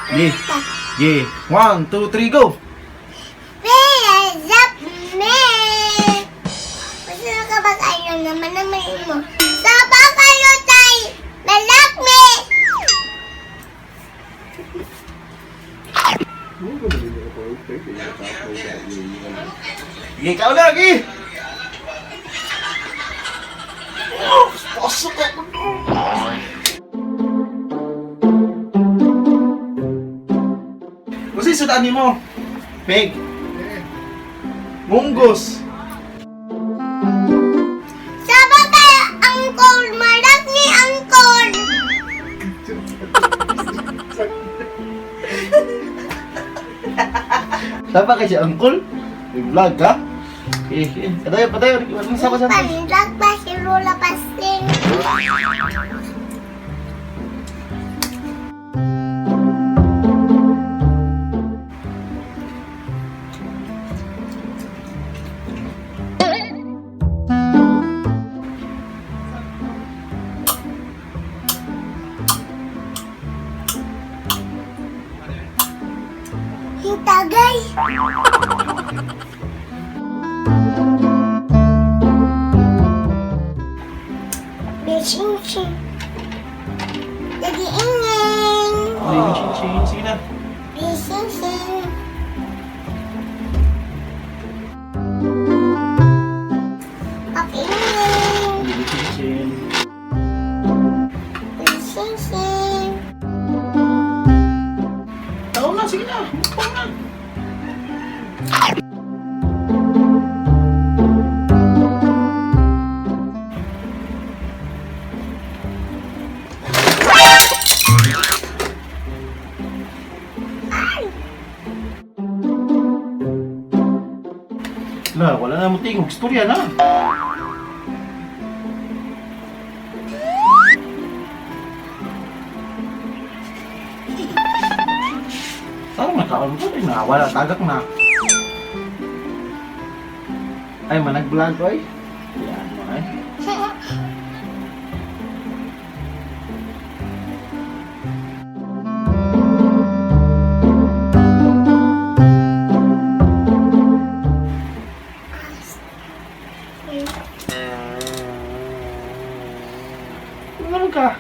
Ye. Ye. 1, 2, 3, go! Up me. Gusto ka ba kayo naman mo? Saba kayo tay. Malak me. Sige, ikaw lagi! Pasok ako! Kasi sudani mo. Peg. Munggos. Saba kayo angkol. Malak ni angkol. Sapa ka siya, uncle? May vlog ka? Patayo, patayo. Anong sapa sa Pandag ba si Lola Pasting? Hitagay. Bising-sing. Jadi ingin. Sige na. Bising-sing. Papingin. Bising-sing. Tao na, sige na. Tao na. Wala na mo tingog. Istorya na. Parang nakaon ko rin na. Wala, tagak na. Ay, manag-vlog ko ay. Yan mo ay. Ano ka?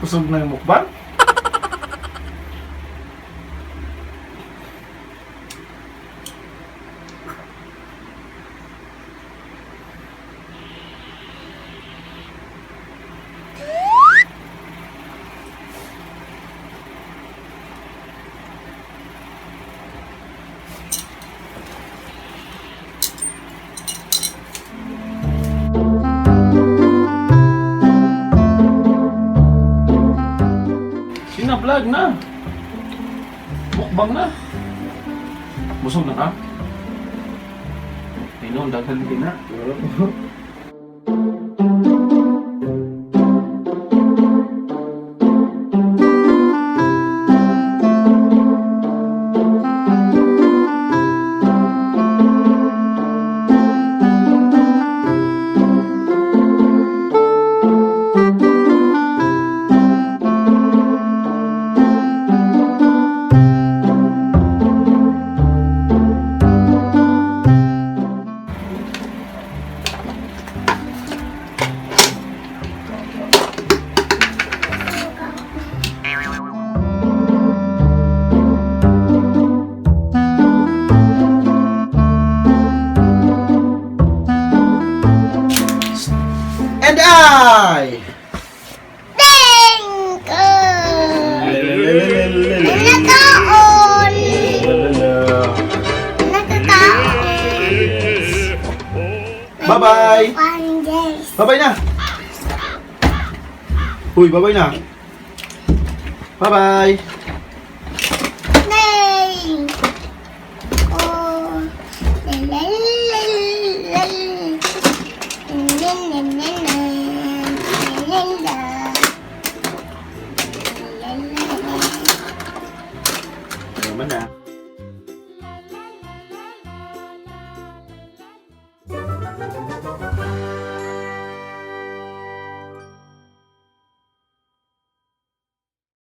Kusog na yung mukbang? Vlog na. Mukbang na. Busog na ka? Ay no, daghan din na. And I! Thank Nagkakaon. Nagkakaon. Bye-bye! Pandes. Bye-bye na! Uy, bye-bye na! Bye-bye! Nay. Oh. Lalalala. Naman na.